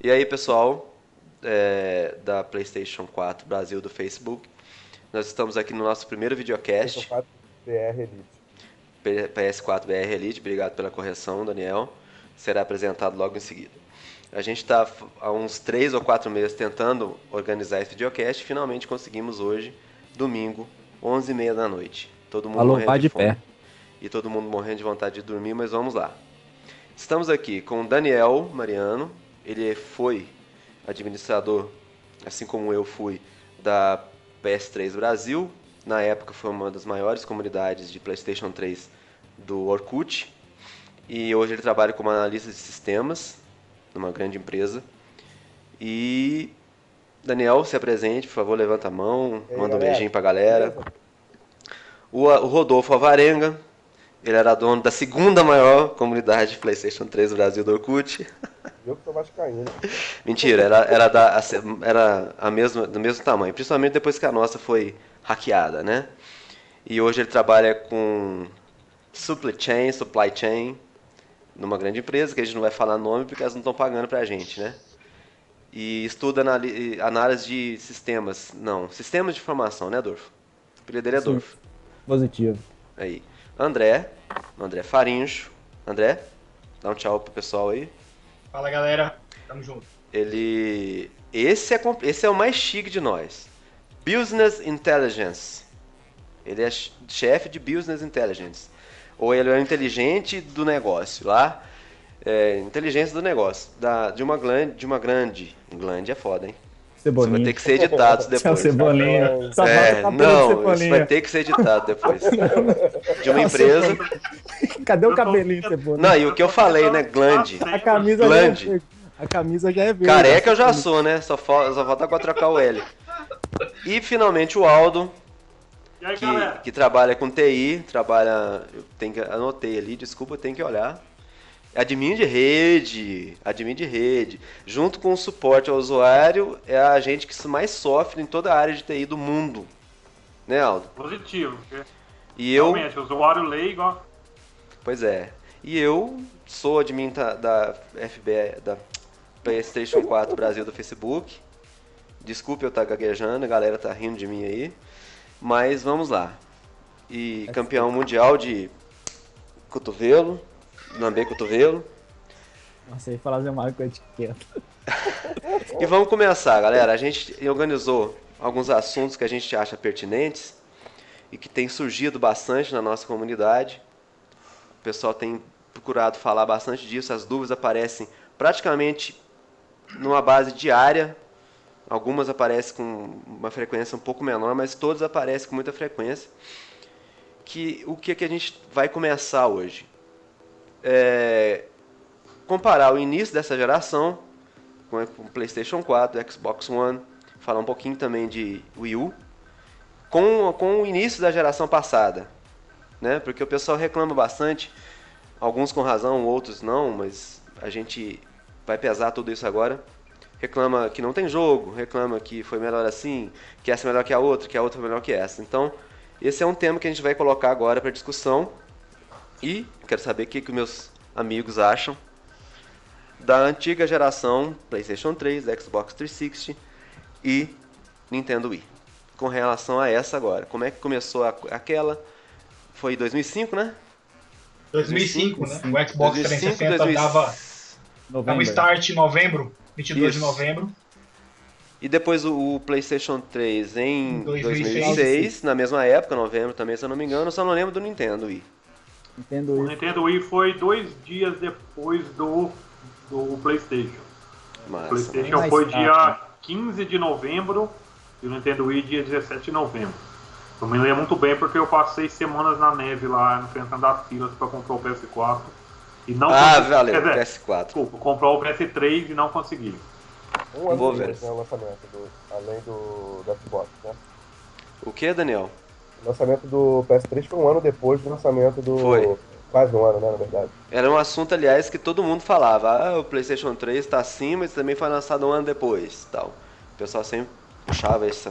E aí, pessoal, da PlayStation 4 Brasil do Facebook, nós estamos aqui no nosso primeiro PlayStation videocast, 4 BR Elite. PS4 BR Elite, obrigado pela correção, Daniel, será apresentado logo em seguida. A gente está há uns 3 ou 4 meses tentando organizar esse videocast e finalmente conseguimos hoje, domingo, 11h30 da noite. Todo mundo Alô, morrendo vá de de fome pé. e todo mundo morrendo de vontade de dormir, mas vamos lá. Estamos aqui com o Daniel Mariano, ele foi administrador, assim como eu fui, da PS3 Brasil. Na época foi uma das maiores comunidades de PlayStation 3 do Orkut. E hoje ele trabalha como analista de sistemas numa grande empresa. E Daniel, se apresente, por favor, levanta a mão, E aí, manda um beijinho galera? pra galera. Beleza? O Rodolfo Alvarenga, ele era dono da segunda maior comunidade de PlayStation 3 do Brasil do Orkut. Eu que sou vascaíno. Mentira, era a mesma, do mesmo tamanho, principalmente depois que a nossa foi hackeada, né? E hoje ele trabalha com supply chain, numa grande empresa, que a gente não vai falar nome porque elas não estão pagando pra gente, né? E estuda análise de sistemas, não, sistemas de informação, né, Dorfo? O apelido dele é Sim, Dorfo. positivo. Aí. André Farincho. André, dá um tchau pro pessoal aí. Fala galera, tamo junto. Esse é o mais chique de nós. Business Intelligence. Ele é chefe de Business Intelligence. Ou ele é o inteligente do negócio lá. Inteligência do negócio. De uma grande. Glande é foda, hein? Isso vai Cebolinha. ter que ser editado Isso é o depois. Cebolinha. Só falta o cabelo de Não, isso vai Cebolinha. ter que ser editado depois. De uma É o empresa. Cebolinha. Cadê o cabelinho de Cebolinha? Não, e o que eu falei, né? Glande. A camisa Glande. já é verde. A camisa já é verde. Careca eu já sou, né? Só falta agora trocar o L. E finalmente o Aldo, E aí galera? que trabalha com TI, anotei ali, desculpa, eu tenho que olhar. Admin de rede, junto com o suporte ao usuário, é a gente que mais sofre em toda a área de TI do mundo. Né, Aldo? Positivo, porque E eu, realmente, o usuário leigo, ó, pois é, e eu sou admin da FB, da PlayStation 4 Brasil do Facebook. Desculpe eu estar gaguejando, a galera tá rindo de mim aí. Mas vamos lá. E campeão mundial de cotovelo, lamber cotovelo. Nossa, eu ia falar mais com etiqueta. E vamos começar, galera. A gente organizou alguns assuntos que a gente acha pertinentes e que tem surgido bastante na nossa comunidade. O pessoal tem procurado falar bastante disso, as dúvidas aparecem praticamente numa base diária. Algumas aparecem com uma frequência um pouco menor, mas todas aparecem com muita frequência. O que a gente vai começar hoje? Comparar o início dessa geração com o PlayStation 4, Xbox One, falar um pouquinho também de Wii U, com o início da geração passada, né? Porque o pessoal reclama bastante, alguns com razão, outros não, mas a gente vai pesar tudo isso agora. Reclama que não tem jogo, reclama que foi melhor assim, que essa é melhor que a outra foi melhor que essa. Então, esse é um tema que a gente vai colocar agora para discussão e quero saber o que meus amigos acham da antiga geração PlayStation 3, Xbox 360 e Nintendo Wii. Com relação a essa agora, como é que começou aquela? Foi em 2005, né? 2005, né? O Xbox 2005, 360 dava Novembro. start em novembro, 22 de Isso. novembro. E depois o PlayStation 3 em 2006. 2006, na mesma época, novembro também, se eu não me engano, só não lembro do Nintendo Wii. Entendo O isso. Nintendo Wii foi 2 dias depois do PlayStation. O Massa. PlayStation Mais foi tarde, dia né? 15 de novembro e o Nintendo Wii dia 17 de novembro. Eu me lembro muito bem porque eu passei semanas na neve lá, enfrentando as filas para comprar o PS4 e não consegui. Valeu, Quer dizer, PS4. desculpa, comprar o PS3 e não consegui. Um ano Boa, depois, velho. né, o lançamento, além do Xbox, né? O que, Daniel? O lançamento do PS3 foi um ano depois do lançamento do... Foi. Quase um ano, né, na verdade. Era um assunto, aliás, que todo mundo falava. Ah, o PlayStation 3 está acima, mas também foi lançado um ano depois. Tal. O pessoal sempre puxava esse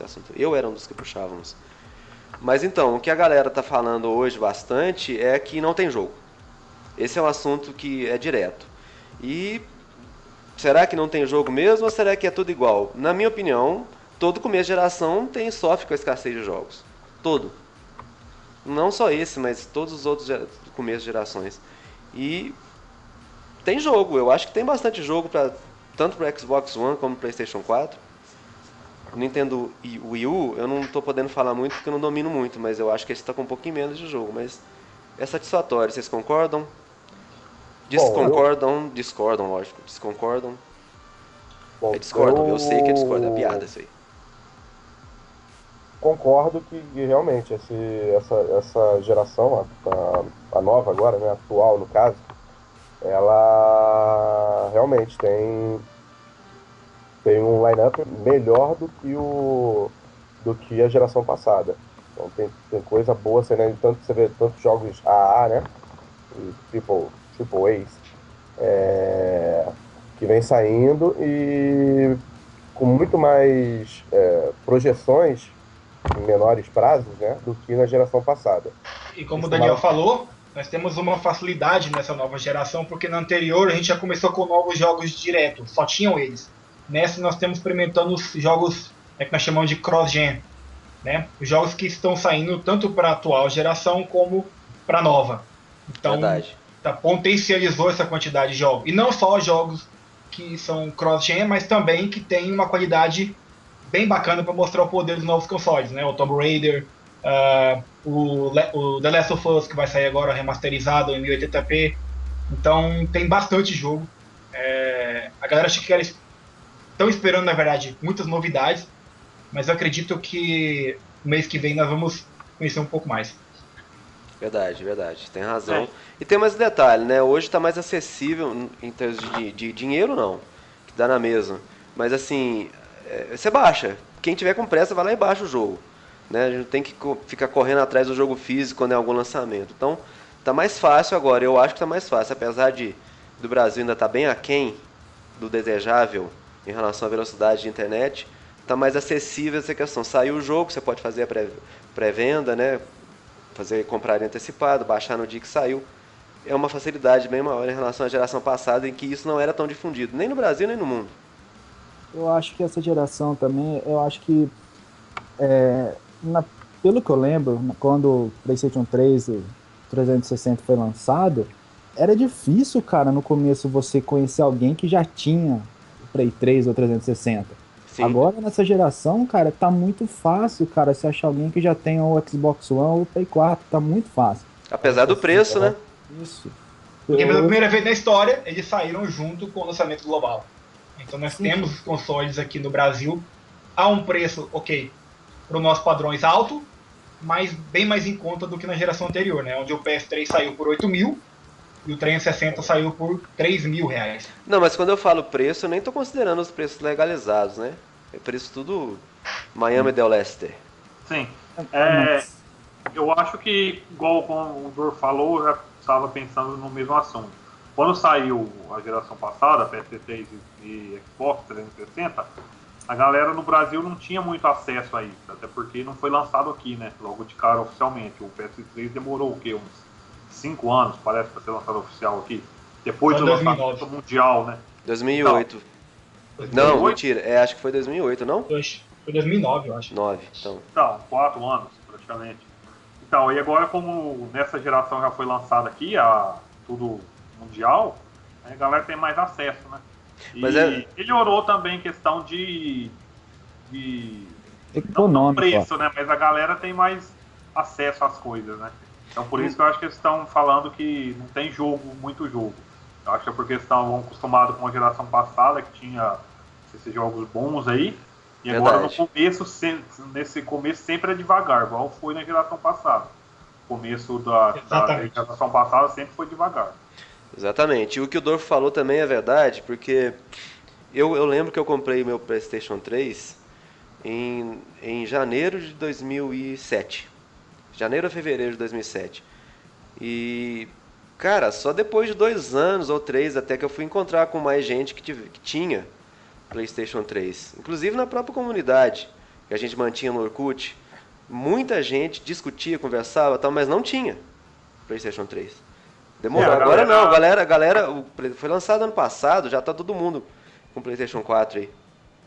assunto. Eu era um dos que puxávamos. Mas então, o que a galera tá falando hoje bastante é que não tem jogo. Esse é um assunto que é direto. E será que não tem jogo mesmo ou será que é tudo igual? Na minha opinião, todo começo de geração sofre com a escassez de jogos. Todo. Não só esse, mas todos os outros começos de gerações. E tem jogo, eu acho que tem bastante jogo tanto para Xbox One como para PlayStation 4. O Nintendo Wii U, eu não estou podendo falar muito porque eu não domino muito, mas eu acho que esse está com um pouquinho menos de jogo, mas é satisfatório. Vocês concordam? Discordam, lógico. Desconcordam? Bom, Discordam, eu sei que é discordam, é piada isso aí. Concordo que realmente essa geração, a nova agora, né, atual no caso, ela realmente tem um line-up melhor do que a geração passada. Então tem coisa boa, né? Tanto você vê tantos jogos AA, né? E Triple A's, que vem saindo e com muito mais projeções em menores prazos, né, do que na geração passada. E como o Daniel falou, nós temos uma facilidade nessa nova geração, porque na anterior a gente já começou com novos jogos direto, só tinham eles. Nessa nós estamos experimentando os jogos que nós chamamos de cross-gen, né? Os jogos que estão saindo tanto para a atual geração como para a nova. Então, potencializou essa quantidade de jogos. E não só jogos que são cross-gen, mas também que tem uma qualidade bem bacana para mostrar o poder dos novos consoles, né? O Tomb Raider, o The Last of Us, que vai sair agora remasterizado em 1080p. Então tem bastante jogo. A galera acha que estão esperando, na verdade, muitas novidades, mas eu acredito que no mês que vem nós vamos conhecer um pouco mais. Verdade, tem razão. E tem mais um detalhe, né? Hoje está mais acessível em termos de dinheiro, não, que dá na mesma. Mas assim, você baixa. Quem tiver com pressa vai lá e baixa o jogo. Né? A gente tem que ficar correndo atrás do jogo físico quando é algum lançamento. Então, tá mais fácil agora. Eu acho que tá mais fácil. Apesar do Brasil ainda tá bem aquém do desejável em relação à velocidade de internet, tá mais acessível essa questão. Saiu o jogo, você pode fazer a pré-venda, né? Comprar antecipado, baixar no dia que saiu. É uma facilidade bem maior em relação à geração passada, em que isso não era tão difundido, nem no Brasil, nem no mundo. Eu acho que essa geração também, eu acho que, pelo que eu lembro, quando o PlayStation 3, o 360 foi lançado, era difícil, cara, no começo você conhecer alguém que já tinha o Play 3 ou 360. Sim. Agora, nessa geração, cara, tá muito fácil, cara, você achar alguém que já tenha o Xbox One ou o Play 4, tá muito fácil. Apesar do preço, né? Isso. Porque pela primeira vez na história, eles saíram junto com o lançamento global. Então nós temos os consoles aqui no Brasil a um preço, ok, para os nossos padrões alto, mas bem mais em conta do que na geração anterior, né? Onde o PS3 saiu por 8 mil e o 360 saiu por 3 mil reais. Não, mas quando eu falo preço, eu nem estou considerando os preços legalizados, né? É preço tudo Miami Del Leste. Sim. Eu acho que, igual como o Dor falou, eu já estava pensando no mesmo assunto. Quando saiu a geração passada, PS3 e Xbox 360, a galera no Brasil não tinha muito acesso a isso, até porque não foi lançado aqui, né? Logo de cara oficialmente. O PS3 demorou o quê? Uns 5 anos, parece, para ser lançado oficial aqui. Depois do lançamento mundial, né? 2008. Então, não, mentira. Acho que foi 2008, não? Foi 2009, eu acho. 9, então. Então, 4 anos, praticamente. Então, e agora como nessa geração já foi lançado aqui, tudo mundial, a galera tem mais acesso, né? Mas melhorou também a questão de econômico, preço, né? Mas a galera tem mais acesso às coisas, né? Então por isso que eu acho que eles estão falando que não tem muito jogo. Eu acho que é porque eles estavam acostumados com a geração passada, que tinha esses jogos bons aí, e agora no começo, nesse começo sempre é devagar, igual foi na geração passada. O começo da geração passada sempre foi devagar. Exatamente. E o que o Dorf falou também é verdade, porque eu lembro que eu comprei meu PlayStation 3 em janeiro de 2007. Janeiro ou fevereiro de 2007. E, cara, só depois de 2 anos ou 3 até que eu fui encontrar com mais gente que tinha PlayStation 3. Inclusive na própria comunidade que a gente mantinha no Orkut. Muita gente discutia, conversava, tal, mas não tinha PlayStation 3. Demorou. Agora não, a galera foi lançado ano passado, já tá todo mundo com o PlayStation 4 aí.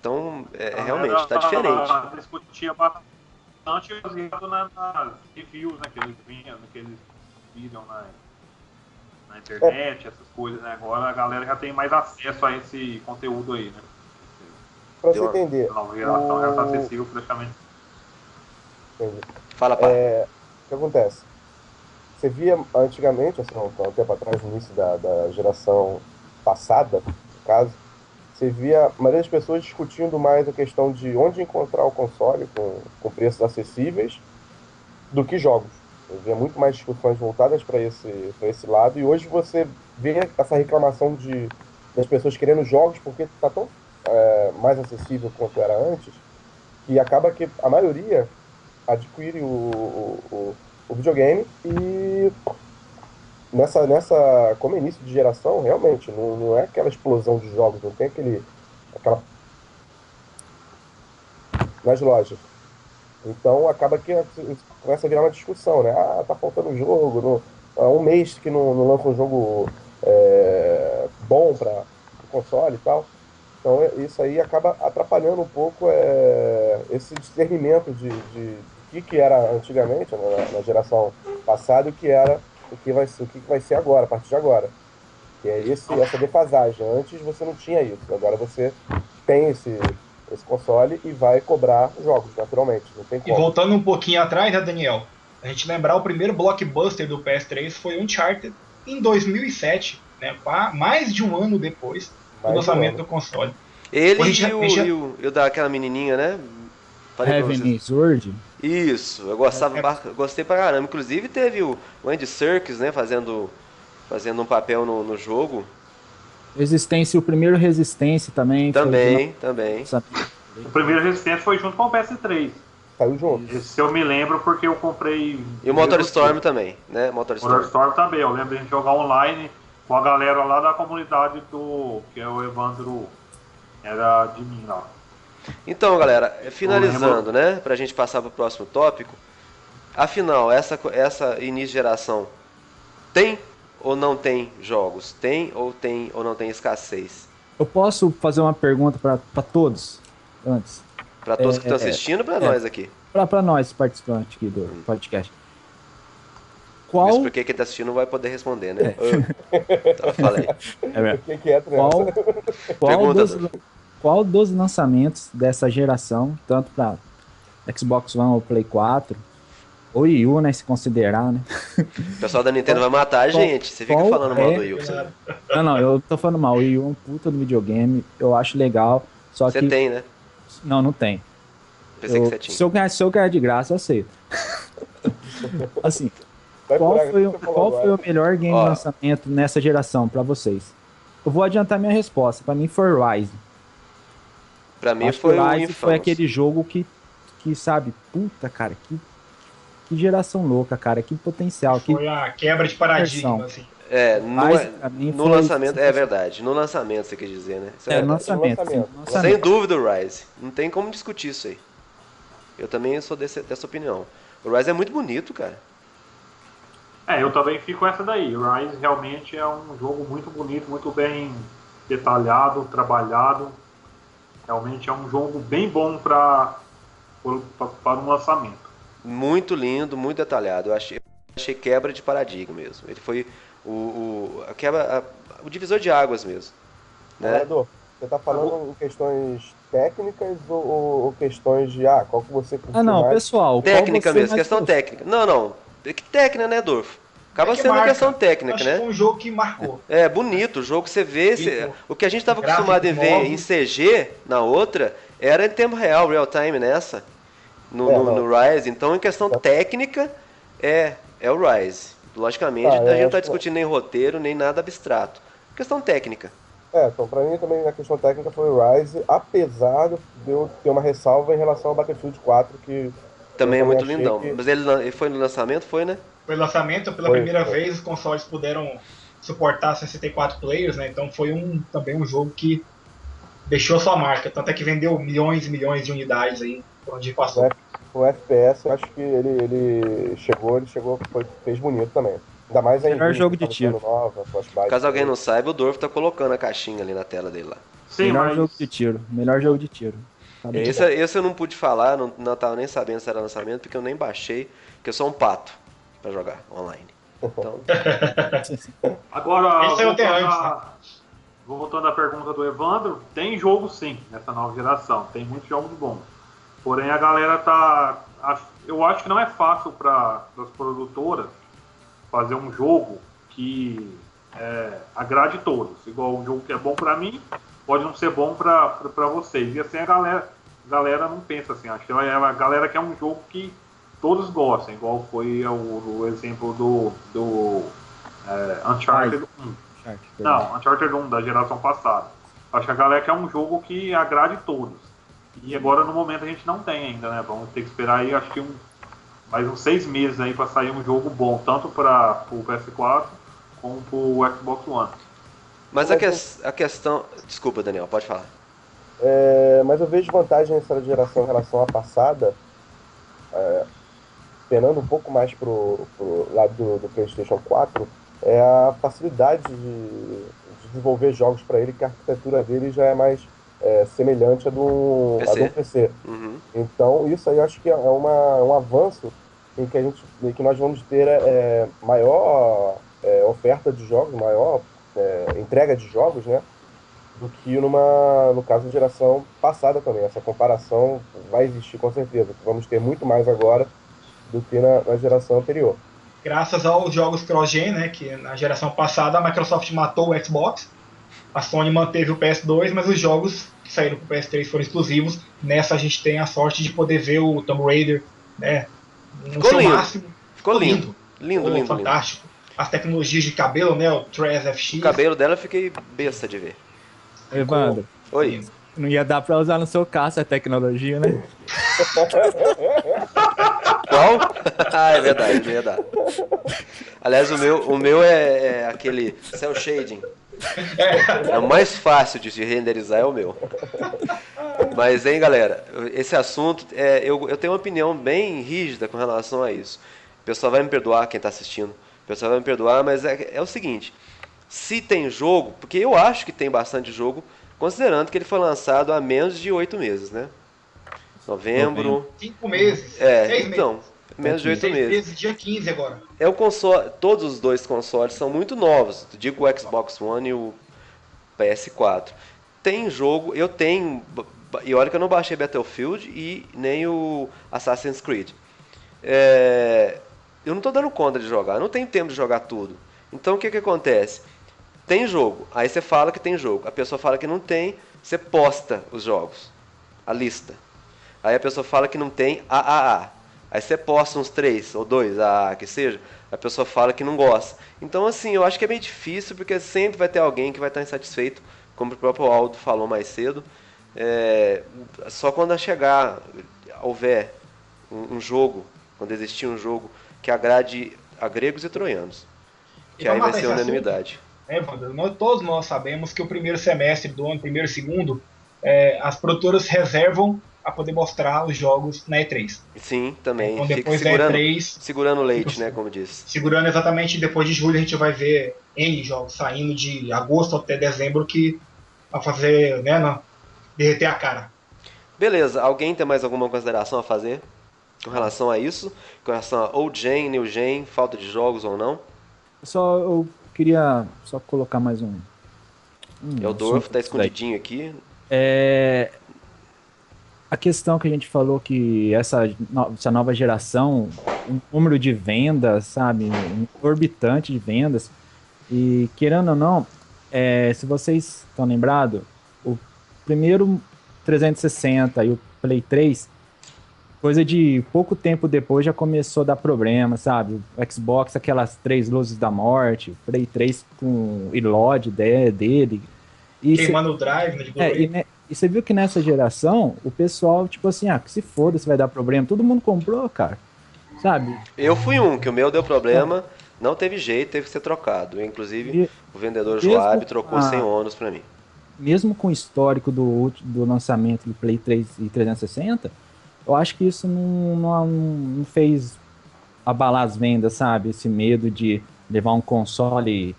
Então, realmente, tá Ela diferente. discutia bastante baseado nas reviews, né, que eles viram na internet, essas coisas, né? Agora a galera já tem mais acesso a esse conteúdo aí, né? Pra você entender. A nova geração já tá acessível praticamente. Entendi. Fala, pá. O que acontece? Você via antigamente, assim, há um tempo atrás, no início da geração passada, no caso, você via a maioria das pessoas discutindo mais a questão de onde encontrar o console com preços acessíveis do que jogos. Eu via muito mais discussões voltadas para esse lado, e hoje você vê essa reclamação das pessoas querendo jogos porque está tão mais acessível quanto era antes, que acaba que a maioria adquire o videogame e como início de geração, realmente, não é aquela explosão de jogos, não tem aquela nas lojas. Então acaba que começa a virar uma discussão, né? Ah, tá faltando um jogo, há um mês que não lança um jogo bom para o console e tal. Então isso aí acaba atrapalhando um pouco esse discernimento de que era antigamente, na geração passada, e o que vai ser agora, a partir de agora. Que é essa defasagem. Antes você não tinha isso, agora você tem esse console e vai cobrar jogos, naturalmente. Não tem E como. voltando um pouquinho atrás, né, Daniel? A gente lembrar, o primeiro blockbuster do PS3 foi Uncharted em 2007, né? Mais de um ano depois do lançamento do console. Ele Hoje a gente e o daquela menininha, né? Falei pra vocês. Heavenly Sword. Isso, eu gostei pra caramba. Inclusive teve o Andy Serkis, né, fazendo um papel no jogo. Resistência, o primeiro Resistência também. Também. O primeiro Resistência foi junto com o PS3. Saiu junto. Esse eu me lembro porque eu comprei. E o MotorStorm também, né? MotorStorm também. Eu lembro de a gente jogar online com a galera lá da comunidade que é o Evandro. Era de mim lá. Então, galera, finalizando, né? Pra gente passar pro próximo tópico. Afinal, essa início de geração tem ou não tem jogos? Tem ou não tem escassez? Eu posso fazer uma pergunta para todos antes? Para todos que estão assistindo, para nós aqui. Para nós, participantes aqui do podcast. Mas porque quem está assistindo não vai poder responder, né? Então, falei. Qual dos lançamentos dessa geração, tanto para Xbox One ou Play 4, ou Wii U, né, se considerar, né? O pessoal da Nintendo vai matar a gente. Você fica falando mal do Wii U. Não, eu tô falando mal. O Wii U é um puta do videogame, eu acho legal. Só você que... tem, né? Não tem. Pensei que você tinha. Se eu ganhar de graça, eu aceito. Assim, qual foi o melhor game de lançamento nessa geração pra vocês? Eu vou adiantar minha resposta. Pra mim foi Rise. Pra mim foi o Rise. Foi aquele jogo que sabe, puta, cara, que geração louca, cara, que potencial. Foi a quebra de paradigma, assim. No lançamento, é verdade. No lançamento, você quer dizer, né? No lançamento. Sem dúvida o Rise. Não tem como discutir isso aí. Eu também sou dessa opinião. O Rise é muito bonito, cara. Eu também fico com essa daí. O Rise realmente é um jogo muito bonito, muito bem detalhado, trabalhado. Realmente é um jogo bem bom para um lançamento. Muito lindo, muito detalhado. Eu achei quebra de paradigma mesmo. Ele foi o divisor de águas mesmo. Né? Edu, você tá falando em questões técnicas ou questões de qual que você curtiu não, mais? pessoal. Técnica mesmo, questão técnica. Não. Que técnica, né, Dorfo? Acaba sendo uma questão técnica, acho né? Que foi um jogo que marcou. É bonito, o jogo você vê. O que a gente estava acostumado a ver em CG, na outra, era em tempo real, real time nessa. No Rise. Então, em questão técnica, é o Rise. Logicamente, a gente não está discutindo nem roteiro, nem nada abstrato. Questão técnica. Então, pra mim também a questão técnica foi o Rise, apesar de eu ter uma ressalva em relação ao Battlefield 4, que... Também é muito lindão. Mas ele foi no lançamento, foi, né? Foi lançamento, pela primeira vez os consoles puderam suportar 64 players, né? Então foi também um jogo que deixou sua marca. Tanto é que vendeu milhões e milhões de unidades aí, onde passou. O FPS, eu acho que ele chegou, fez bonito também. Ainda mais melhor jogo de tiro. Nova, Caso alguém não saiba, o Dorf tá colocando a caixinha ali na tela dele lá. Sim, melhor mas jogo de tiro. Melhor jogo de tiro. Sabe? Esse eu não pude falar, não tava nem sabendo se era lançamento, porque eu nem baixei, porque eu sou um pato pra jogar online. Então, agora, Esse eu tenho antes, né? voltando à pergunta do Evandro, tem jogo sim nessa nova geração, tem muitos jogos bons. Porém, a galera eu acho que não é fácil para as produtoras fazer um jogo que agrade todos. Igual um jogo que é bom para mim, pode não ser bom para vocês. E assim a galera não pensa assim. Acho que a galera quer um jogo que todos gostem, igual foi o exemplo do Uncharted 1. Não, Uncharted 1 da geração passada. Acho que a galera quer um jogo que agrade todos. E agora no momento a gente não tem ainda, né? Vamos ter que esperar aí, acho que mais uns 6 meses aí para sair um jogo bom, tanto para o PS4 como para o Xbox One. mas a questão... Desculpa, Daniel, pode falar. Mas eu vejo vantagem nessa geração em relação à passada, penando um pouco mais pro lado do PlayStation 4, é a facilidade de desenvolver jogos para ele, que a arquitetura dele já é mais semelhante a do PC. Uhum. Então, isso aí eu acho que é um avanço em que nós vamos ter maior oferta de jogos, maior entrega de jogos, né? Do que no caso da geração passada também. Essa comparação vai existir com certeza. Vamos ter muito mais agora do que na geração anterior. Graças aos jogos cross-gen, né, que na geração passada a Microsoft matou o Xbox, a Sony manteve o PS2, mas os jogos que saíram para o PS3 foram exclusivos. Nessa a gente tem a sorte de poder ver o Tomb Raider, né, no seu máximo. Ficou lindo. Lindo. Fantástico. As tecnologias de cabelo, né, o Trez FX. O cabelo dela eu fiquei besta de ver. Evandro, Oi. não ia dar pra usar no seu carro essa tecnologia, né? Qual? É verdade, não ia dar. Aliás, o meu é aquele cel shading. É o mais fácil de renderizar, é o meu. Mas, hein, galera, esse assunto, eu tenho uma opinião bem rígida com relação a isso. O pessoal vai me perdoar, quem está assistindo. O pessoal vai me perdoar, mas é o seguinte. Se tem jogo, porque eu acho que tem bastante jogo, considerando que ele foi lançado há menos de 8 meses, né? Novembro. 5 meses. 6 então, meses. menos de 8 6 meses. meses, dia 15 agora. É o console, todos os dois consoles são muito novos. Digo o Xbox One e o PS4. Tem jogo, eu tenho, e olha que eu não baixei Battlefield e nem o Assassin's Creed. Eu não estou dando conta de jogar, eu não tenho tempo de jogar tudo. Então o que acontece? Tem jogo, aí você fala que tem jogo, a pessoa fala que não tem, você posta os jogos, a lista. Aí a pessoa fala que não tem AAA. Aí você posta uns 3 ou 2 AAA que seja, a pessoa fala que não gosta. Então assim, eu acho que é meio difícil, porque sempre vai ter alguém que vai estar insatisfeito, como o próprio Aldo falou mais cedo. Só quando houver um jogo, quando existir um jogo que agrade a gregos e troianos, que aí vai ser unanimidade. Todos nós sabemos que o primeiro semestre do ano, primeiro e segundo, as produtoras reservam a poder mostrar os jogos na E3. Sim, também. Então, fica depois segurando, da E3, segurando o leite, né, como diz. Segurando exatamente, depois de julho a gente vai ver N jogos saindo de agosto até dezembro que vai fazer, né, derreter a cara. Beleza, alguém tem mais alguma consideração a fazer com relação a isso? Com relação a old gen, new gen, falta de jogos ou não? Eu queria só colocar mais um O Dorf tá escondidinho aqui. A questão que a gente falou que essa nova geração, um número de vendas, sabe, um orbitante de vendas, e querendo ou não, se vocês estão lembrados, o primeiro 360 e o Play 3, coisa de pouco tempo depois já começou a dar problema, sabe? O Xbox, aquelas 3 luzes da morte, o Play 3 com o ILOD dele. Queimando o drive, né? E você viu que nessa geração, o pessoal, tipo assim, que se foda, se vai dar problema. Todo mundo comprou, cara. Sabe? Eu fui que o meu deu problema, não teve jeito, teve que ser trocado. Inclusive, o vendedor Joab trocou sem ônus pra mim. Mesmo com o histórico do lançamento do Play 3 e 360, eu acho que isso não fez abalar as vendas, sabe? Esse medo de levar um console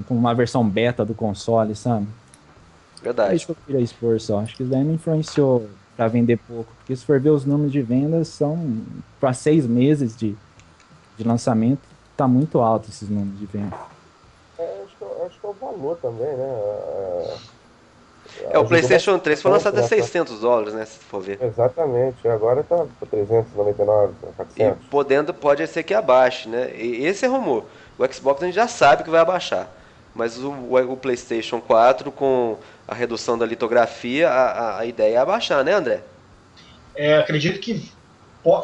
com uma versão beta do console, sabe? É Verdade. isso que eu queria expor só. Acho que isso daí não influenciou pra vender pouco. Porque se for ver os números de vendas, são para 6 meses de lançamento, tá muito alto esses números de venda. Acho que é o valor também, né? O Ajudou PlayStation 3 foi bastante lançado a nessa. $600, né? Se for ver. Exatamente. Agora tá por 399, E 400. pode ser que abaixe, né? E esse é rumor. O Xbox a gente já sabe que vai abaixar. Mas o PlayStation 4, com a redução da litografia, a ideia é abaixar, né, André? Acredito que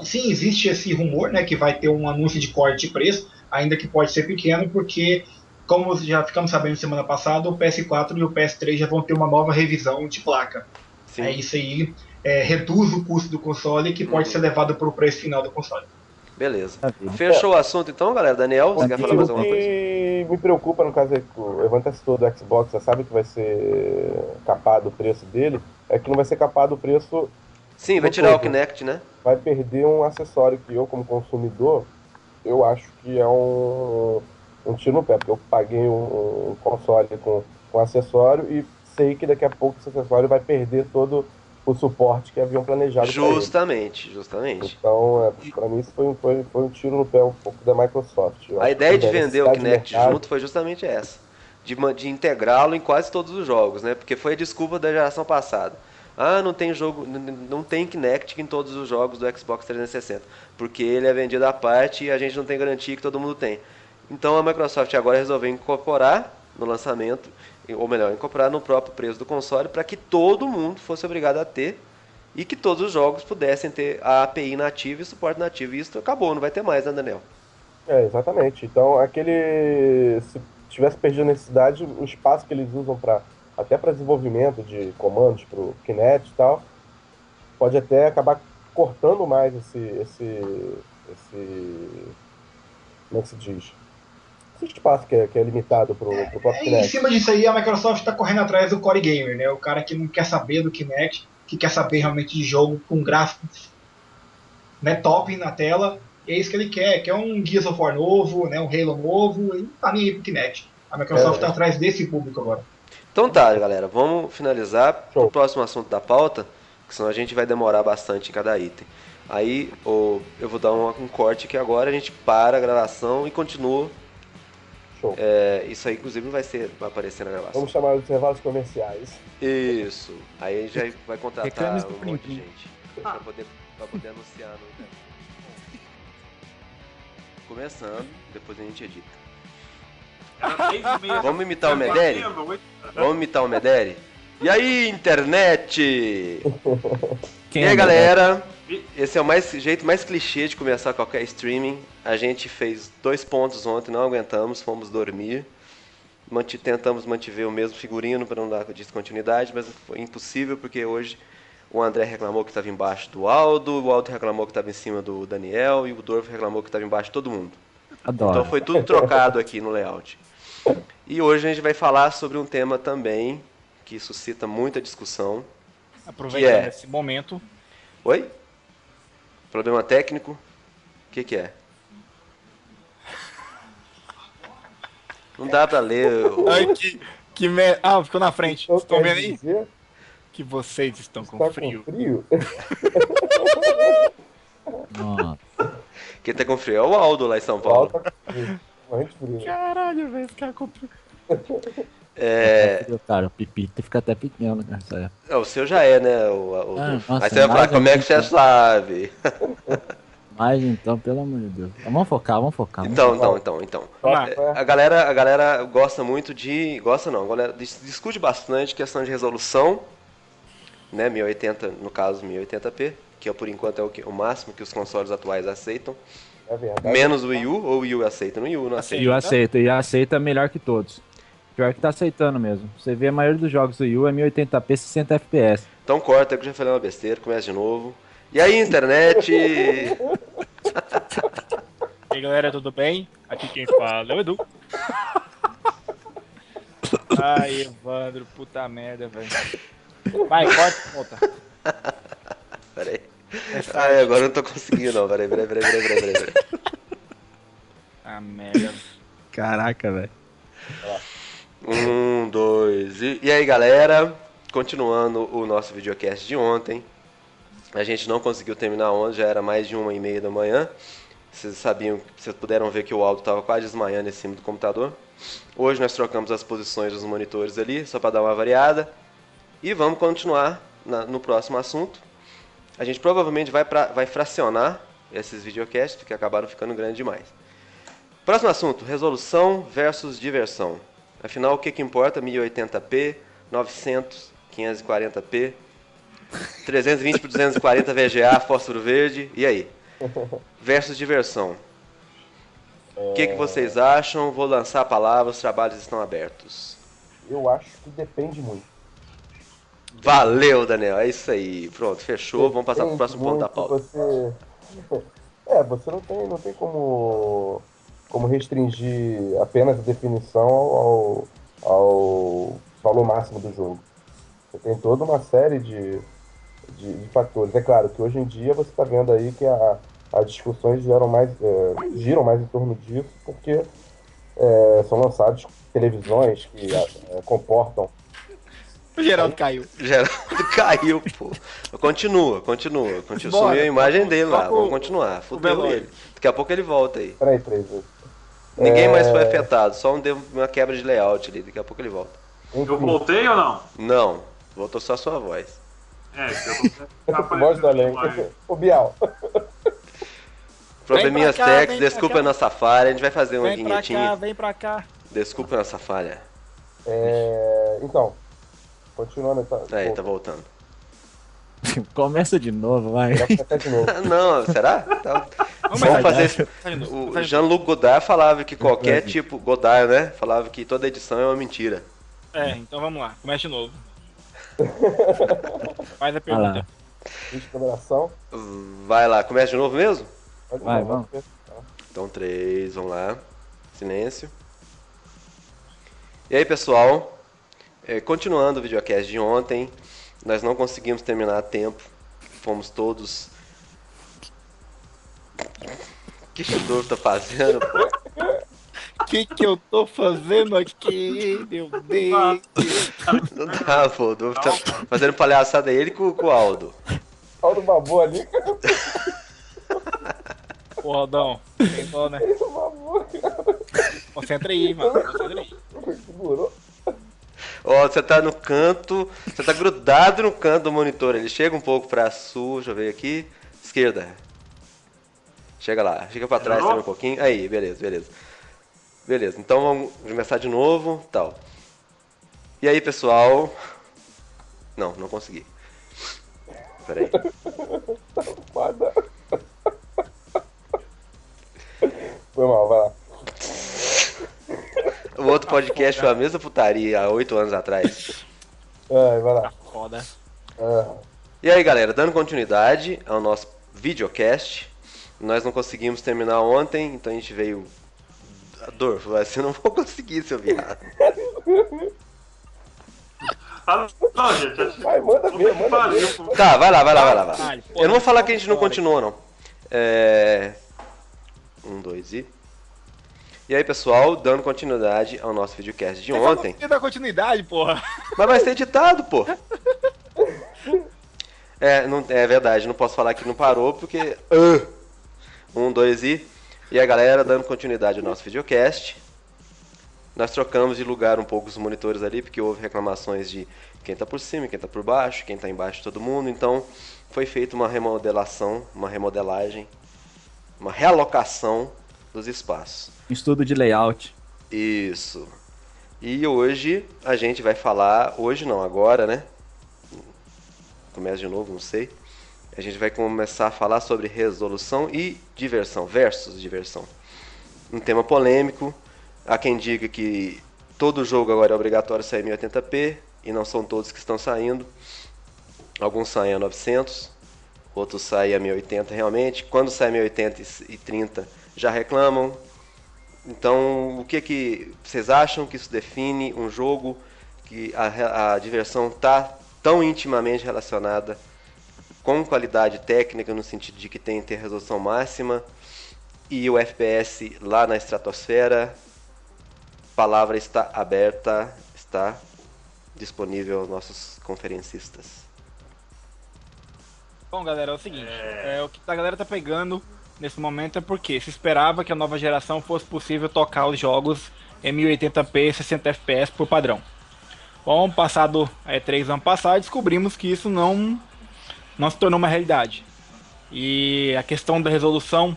sim, existe esse rumor, né, que vai ter um anúncio de corte de preço, ainda que pode ser pequeno, porque, como já ficamos sabendo semana passada, o PS4 e o PS3 já vão ter uma nova revisão de placa. Sim. Isso aí reduz o custo do console, que pode ser levado para o preço final do console. Beleza. Maravilha. Fechou o assunto então, galera? Daniel, você quer falar mais O alguma coisa? que me preocupa, no caso, é que o Evandro citou do Xbox, já sabe que vai ser capado o preço dele, é que não vai ser capado o preço Sim, vai no tirar o todo. Kinect, né? Vai perder um acessório que eu, como consumidor, eu acho que é um tiro no pé, porque eu paguei um console com acessório e sei que daqui a pouco esse acessório vai perder todo o suporte que haviam planejado para ele. Justamente, justamente. Então, para mim, isso foi um tiro no pé um pouco da Microsoft. Eu A acho que ideia tudo de bem, vender o necessidade de Kinect mercado. junto foi justamente essa. De integrá-lo em quase todos os jogos, né? Porque foi a desculpa da geração passada. Ah, não tem jogo, não tem Kinect em todos os jogos do Xbox 360, porque ele é vendido à parte e a gente não tem garantia que todo mundo tem. Então a Microsoft agora resolveu incorporar no lançamento, ou melhor, incorporar no próprio preço do console para que todo mundo fosse obrigado a ter e que todos os jogos pudessem ter a API nativa e suporte nativo. E isso acabou, não vai ter mais, né, Daniel? Exatamente. Então, se tivesse perdido a necessidade, o espaço que eles usam até para desenvolvimento de comandos para o Kinect e tal, pode até acabar cortando mais como é que se diz? Esse espaço que é limitado para o próprio Em Kinect. cima disso aí, a Microsoft está correndo atrás do core gamer, né? O cara que não quer saber do Kinect, que quer saber realmente de jogo com gráficos, né, top na tela. É isso que ele quer um Gears of War novo, né, um Halo novo, e não tá nem aí pro Kinect. A Microsoft está atrás desse público agora. Então tá, galera, vamos finalizar pro Show. próximo assunto da pauta, que senão a gente vai demorar bastante em cada item. Aí eu vou dar um corte aqui agora, a gente para a gravação e continua. Show. Isso aí, inclusive, vai aparecer na gravação. Vamos chamar de intervalos comerciais. Isso. Aí a gente já vai contratar Reclames do um monte de Plim-Plim. gente pra poder anunciar no... Começando, depois a gente edita. Era 6h30. Vamos imitar o Era Mederi? 6h30. Vamos imitar o Mederi? E aí, internet? Quem E aí, é galera? Esse é o jeito mais clichê de começar qualquer streaming. A gente fez 2 pontos ontem, não aguentamos, fomos dormir. Tentamos manter o mesmo figurino para não dar descontinuidade, mas foi impossível porque hoje o André reclamou que estava embaixo do Aldo, o Aldo reclamou que estava em cima do Daniel e o Dorf reclamou que estava embaixo de todo mundo. Adoro. Então foi tudo trocado aqui no layout. E hoje a gente vai falar sobre um tema também que suscita muita discussão. Aproveitando Que é? esse momento. Oi? Problema técnico? O que é? Não dá pra ler. Ai, ficou na frente. Então, Estão quer vendo aí? dizer, Que vocês estão com tá frio. com frio? Nossa. Quem tá com frio é o Aldo lá em São Paulo. Volta com frio. Morrendo de frio. Caralho, velho, esse cara comprou. Cara, o pipi fica até pequeno, cara. Isso aí. O seu já é, né? Nossa, Aí você vai falar, mais como é que ainda. você sabe? Mas então, pelo amor de Deus. Vamos focar. Então. Vamos lá. A galera gosta muito de. Gosta não, a galera discute bastante questão de resolução, né? 1080, no caso 1080p, que por enquanto é o máximo que os consoles atuais aceitam. É verdade. Menos o Wii U, ou o Wii U aceita? No Wii U não aceita. E aceita melhor que todos. Pior que tá aceitando mesmo. Você vê a maioria dos jogos do Wii U é 1080p, 60 FPS. Então corta, que eu já falei uma besteira, começa de novo. E aí, internet? E aí, galera, tudo bem? Aqui quem fala é o Edu. Ai, Evandro, puta merda, velho. Vai, corta e volta. Peraí. Mensagem. Ai, agora eu não tô conseguindo não, peraí. Ah, merda. Caraca, velho. 1, 2 e aí, galera? continuando o nosso videocast de ontem. A gente não conseguiu terminar ontem, já era mais de 1h30 da manhã. Vocês puderam ver que o Aldo estava quase desmaiando em cima do computador. Hoje nós trocamos as posições dos monitores ali, só para dar uma variada. E vamos continuar no próximo assunto. A gente provavelmente vai fracionar esses videocasts, porque acabaram ficando grandes demais. Próximo assunto, resolução versus diversão. Afinal, o que importa? 1080p, 900, 540p, 320 por 240 VGA, fósforo verde, e aí? Versus diversão. O que vocês acham? Vou lançar a palavra, os trabalhos estão abertos. Eu acho que depende muito. Valeu, Daniel, é isso aí. Pronto, fechou, vamos passar para o próximo ponto da pauta. Você não tem como restringir apenas a definição ao valor máximo do jogo. Você tem toda uma série de fatores. É claro que hoje em dia você está vendo aí que as discussões giram mais em torno disso, porque são lançadas televisões que comportam. O Geraldo caiu. Geraldo caiu, pô. Continua. Sumiu a imagem dele lá, vamos continuar. Fudeu ele. Daqui a pouco ele volta aí. Peraí, 3 vezes. Ninguém mais foi afetado, só uma quebra de layout ali, daqui a pouco ele volta. Enfim. Eu voltei ou não? Não, voltou só a sua voz. Voz do além. O Bial. Probleminhas técnicos, desculpa a nossa falha, a gente vai fazer uma vinhetinha. Vem pra cá. Desculpa a nossa falha. Então, continuando. Tá voltando. Começa de novo, vai. Não, será? Tá. Vamos fazer isso. O Jean-Luc Godard falava que qualquer tipo... Godard, né? Falava que toda edição é uma mentira. Então vamos lá. Começa de novo. Faz a pergunta. Vai lá, começa de novo mesmo? Vai, vamos. Então 3, vamos lá. Silêncio. E aí, pessoal? Continuando o videocast de ontem, nós não conseguimos terminar a tempo. Fomos todos... O que o Dorf tá fazendo, pô? O que eu tô fazendo aqui, meu Deus? Não dá, pô. O Dorf tá fazendo palhaçada ele com o Aldo. Aldo babou ali. Pô, Aldão, tem dó, né? Concentra aí, mano. Concentra aí. Segurou. Ó, você tá no canto, você tá grudado no canto do monitor. Ele chega um pouco pra sul, deixa eu ver aqui. Esquerda. Chega lá, chega pra trás também um pouquinho. Aí, beleza. Beleza, então vamos começar de novo, tal. E aí, pessoal? Não consegui. Pera aí. Foda. Foi mal, vai lá. O outro podcast foi a mesma putaria há 8 anos atrás. Vai lá. Foda. E aí, galera, dando continuidade ao nosso videocast. Nós não conseguimos terminar ontem, então a gente veio... Dorf, você não vou conseguir, seu viado. Não, gente. Vai, manda ver. Tá, vai lá. Eu não vou falar que a gente não continuou, não. 1, 2 e... E aí, pessoal, dando continuidade ao nosso videocast de ontem. Você dá continuidade, porra. Mas vai ser editado, pô. É verdade, não posso falar que não parou, porque... 1, 2 e... E a galera, dando continuidade ao nosso videocast. Nós trocamos de lugar um pouco os monitores ali, porque houve reclamações de quem tá por cima, quem tá por baixo, quem tá embaixo de todo mundo. Então, foi feita uma remodelação, uma remodelagem, uma realocação dos espaços. Estudo de layout. Isso. E hoje a gente vai falar... Hoje não, agora, né? Começa de novo, não sei. A gente vai começar a falar sobre resolução e diversão, versus diversão. Um tema polêmico. Há quem diga que todo jogo agora é obrigatório sair em 1080p, e não são todos que estão saindo. Alguns saem a 900, outros saem a 1080 realmente. Quando sai a 1080 e 30 já reclamam. Então, o que vocês acham que isso define um jogo que a diversão está tão intimamente relacionada com qualidade técnica, no sentido de que tem que ter resolução máxima, e o FPS lá na estratosfera? Palavra está aberta, está disponível aos nossos conferencistas. Bom, galera, é o seguinte, o que a galera tá pegando nesse momento é porque se esperava que a nova geração fosse possível tocar os jogos em 1080p 60 fps por padrão. Bom, passado 3 anos passados, descobrimos que isso não se tornou uma realidade. E a questão da resolução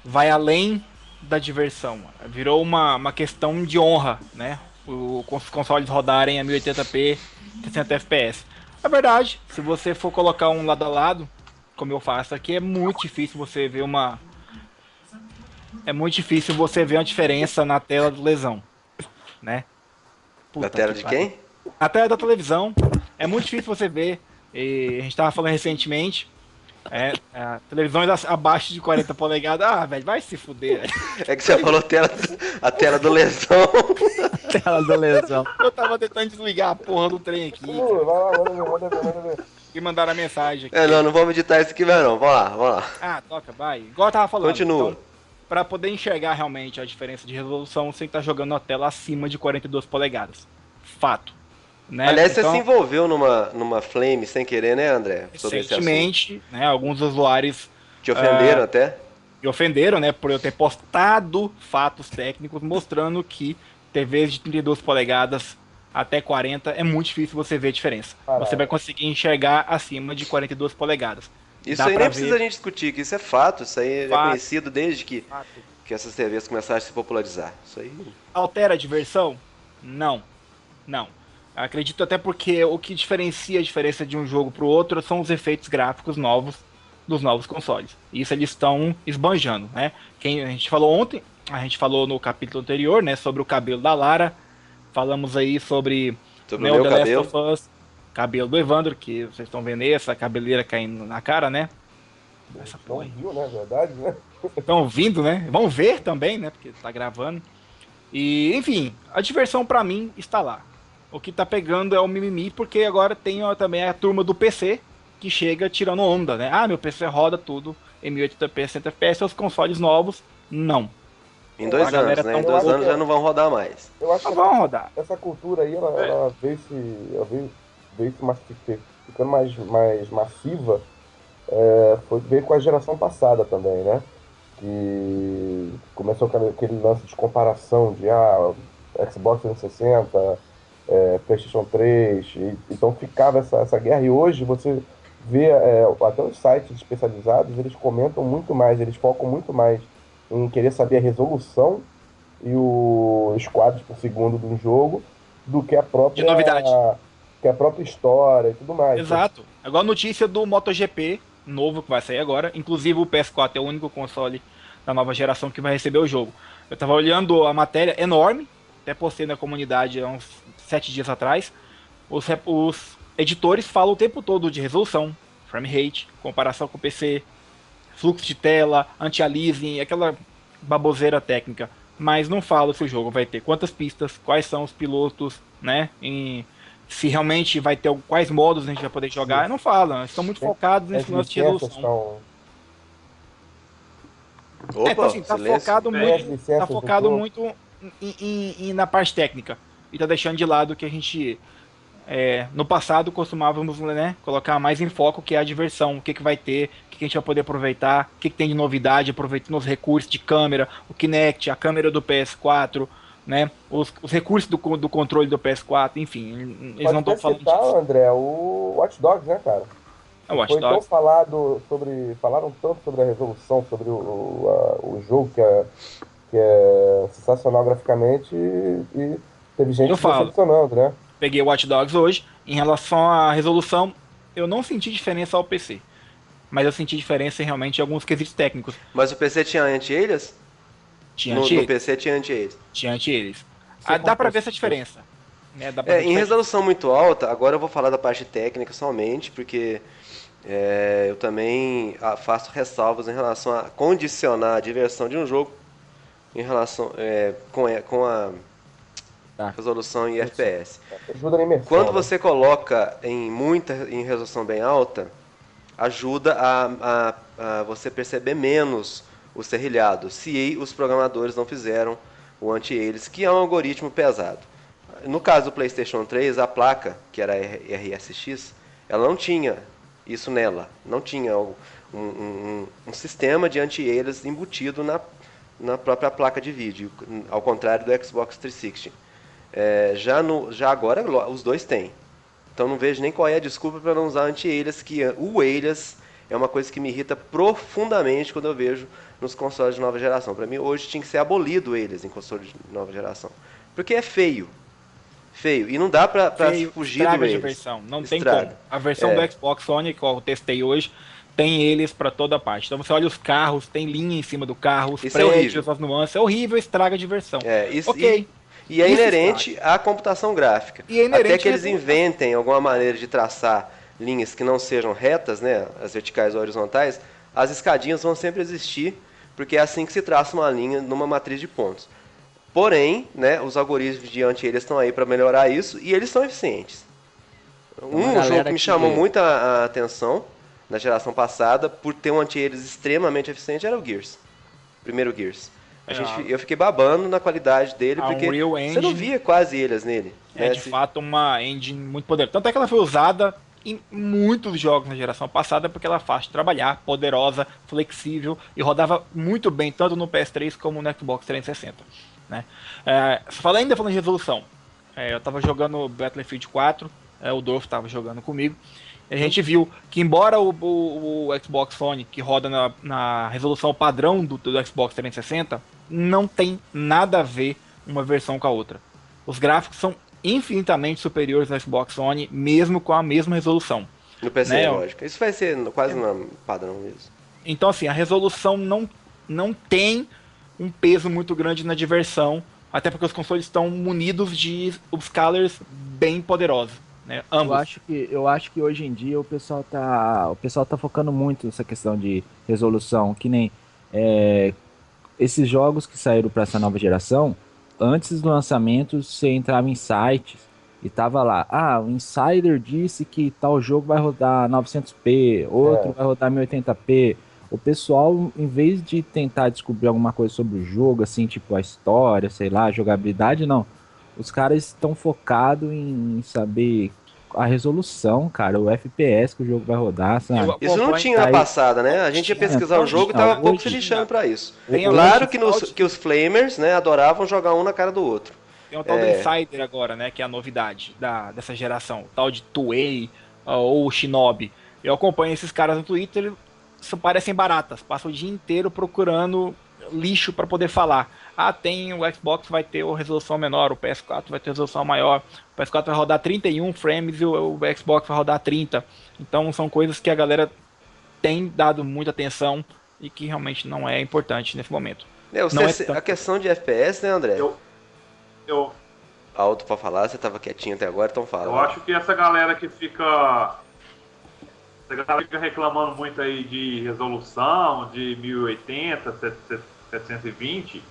vai além da diversão. Virou uma questão de honra, né? Os consoles rodarem a 1080p 60 fps. Na verdade, se você for colocar um lado a lado, como eu faço aqui, é muito difícil você ver uma diferença na tela do lesão, né? Na tela de quem? Na tela da televisão. É muito difícil você ver. E a gente tava falando recentemente. Televisões abaixo de 40 polegadas. Ah, velho, vai se fuder. É que você falou a tela do lesão. Tela do lesão. Eu tava tentando desligar a porra do trem aqui. Vai lá, manda ver. E mandaram a mensagem aqui. Não vamos editar isso aqui, não. Vamos lá. Ah, toca, vai. Igual eu tava falando. Continua. Então, pra poder enxergar realmente a diferença de resolução, você tem que estar jogando a tela acima de 42 polegadas. Fato. Né? Aliás, então, você se envolveu numa flame sem querer, né, André? Sobre recentemente, né, alguns usuários te ofenderam até? Me ofenderam, né, por eu ter postado fatos técnicos mostrando que TVs de 32 polegadas até 40 é muito difícil você ver a diferença. Caralho. Você vai conseguir enxergar acima de 42 polegadas. Isso aí nem precisa a gente discutir, que isso é fato. Isso aí é conhecido desde que essas TVs começaram a se popularizar. Isso aí... Altera a diversão? Não. Acredito até porque o que diferencia a diferença de um jogo para o outro são os efeitos gráficos novos dos novos consoles. Isso eles estão esbanjando, né? A gente falou ontem, a gente falou no capítulo anterior, né, sobre o cabelo da Lara. Falamos aí sobre o meu The cabelo. Last of Us, cabelo do Evandro, que vocês estão vendo aí, essa cabeleira caindo na cara, né? Essa porra aí. Viu, né? Verdade, né? Estão ouvindo, né? Vão ver também, né? Porque tá gravando. E, enfim, a diversão pra mim está lá. O que tá pegando é o mimimi, porque agora tem também a turma do PC que chega tirando onda, né? Ah, meu PC roda tudo em 1080p, 60 fps, os consoles novos, não. Em 2 anos, né? Em 2 anos já não vão rodar mais. Eu acho que vão rodar. Essa cultura aí, ela veio se ficando mais massiva, veio com a geração passada também, né? Que começou aquele lance de comparação de Xbox 360, PlayStation 3, então ficava essa guerra, e hoje você vê até os sites especializados, eles comentam muito mais, eles focam muito mais em querer saber a resolução e os quadros por segundo de um jogo do que a própria de novidade, que a própria história e tudo mais. Exato. Agora a notícia do MotoGP novo que vai sair agora, inclusive o PS4 é o único console da nova geração que vai receber o jogo. Eu tava olhando a matéria enorme, até postei na comunidade há uns 7 dias atrás. Os editores falam o tempo todo de resolução, frame rate, comparação com o PC, fluxo de tela, anti-aliasing, aquela baboseira técnica. Mas não falam se o jogo vai ter quantas pistas, quais são os pilotos, né? Se realmente vai ter quais modos a gente vai poder jogar. Não falam, estão muito focados nesse lance de resolução. Opa, assim, tá focado muito na parte técnica. E tá deixando de lado que a gente no passado costumávamos, né, colocar mais em foco, que é a diversão, o que vai ter, o que a gente vai poder aproveitar, o que tem de novidade, aproveitando os recursos de câmera, o Kinect, a câmera do PS4, né, os recursos do controle do PS4, enfim, eles não estão falando disso. André, o Watch Dogs, né, cara? Watch Dogs. Então falaram tanto sobre a resolução, sobre o jogo que é sensacional graficamente, e teve gente decepcionando, né? Peguei o Watch Dogs hoje. Em relação à resolução, eu não senti diferença ao PC. Mas eu senti diferença realmente em alguns quesitos técnicos. Mas o PC tinha anti-alias? No PC tinha anti-alias. Tinha anti-alias. Dá pra ver essa diferença. Né? Em resolução muito alta, agora eu vou falar da parte técnica somente, porque eu também faço ressalvas em relação a condicionar a diversão de um jogo em relação com a resolução em FPS. Ajuda na imersão, quando você coloca em resolução bem alta, ajuda a você perceber menos o serrilhado, se os programadores não fizeram o anti-alias, que é um algoritmo pesado. No caso do PlayStation 3, a placa, que era RSX, ela não tinha isso nela. Não tinha um sistema de anti-alias embutido na própria placa de vídeo, ao contrário do Xbox 360. Já agora os dois têm. Então não vejo nem qual é a desculpa para não usar anti-alias, que o alias é uma coisa que me irrita profundamente quando eu vejo nos consoles de nova geração. Para mim, hoje tinha que ser abolido eles em consoles de nova geração. Porque é feio. Feio. E não dá pra fugir do de eles. versão. Não tem como. A versão do Xbox One, que eu testei hoje, tem eles pra toda parte. Então você olha os carros, tem linha em cima do carro, os prédios, as nuances. É horrível, estraga a diversão. Ok. E é inerente à computação gráfica. Até que eles inventem alguma maneira de traçar linhas que não sejam retas, né, as verticais ou horizontais, as escadinhas vão sempre existir, porque é assim que se traça uma linha numa matriz de pontos. Porém, né, os algoritmos de anti-alias estão aí para melhorar isso e eles são eficientes. Um jogo que me chamou muito a atenção na geração passada, por ter um anti-alias extremamente eficiente, era o Gears. Primeiro Gears. Eu fiquei babando na qualidade dele, porque você não via quase alias nele. De fato uma engine muito poderosa. Tanto é que ela foi usada em muitos jogos na geração passada, porque ela é fácil de trabalhar, poderosa, flexível e rodava muito bem, tanto no PS3 como no Xbox 360. Né? Falando de resolução, eu estava jogando Battlefield 4, o Dorf estava jogando comigo, e a gente viu que embora o Xbox One, que roda na resolução padrão do Xbox 360, não tem nada a ver uma versão com a outra. Os gráficos são infinitamente superiores no Xbox One, mesmo com a mesma resolução. No PC, né? Lógico. Isso vai ser quase um padrão mesmo. Então, assim, a resolução não tem um peso muito grande na diversão, até porque os consoles estão munidos de upscalers bem poderosos. Né? Ambos. Eu acho que hoje em dia o pessoal tá focando muito nessa questão de resolução, que nem esses jogos que saíram para essa nova geração. Antes do lançamento, você entrava em sites e tava lá, o Insider disse que tal jogo vai rodar 900p, outro vai rodar 1080p. O pessoal, em vez de tentar descobrir alguma coisa sobre o jogo, assim, tipo a história, sei lá, a jogabilidade, não. Os caras estão focados em saber a resolução, cara, o FPS que o jogo vai rodar, sabe? Isso não tinha na passada, né? A gente ia pesquisar o jogo e tava pouco se lixando pra isso. Claro que os Flamers, né, adoravam jogar um na cara do outro. Tem o tal do Insider agora, né, que é a novidade dessa geração, o tal de Toei ou Shinobi. Eu acompanho esses caras no Twitter, parecem baratas, passam o dia inteiro procurando lixo para poder falar. Tem o Xbox vai ter uma resolução menor, o PS4 vai ter resolução maior, o PS4 vai rodar 31 frames e o Xbox vai rodar 30. Então são coisas que a galera tem dado muita atenção e que realmente não é importante nesse momento. A questão de FPS, né, André? Alto pra falar, você tava quietinho até agora, então fala. Eu acho que essa galera que fica reclamando muito aí de resolução, de 1080, 720,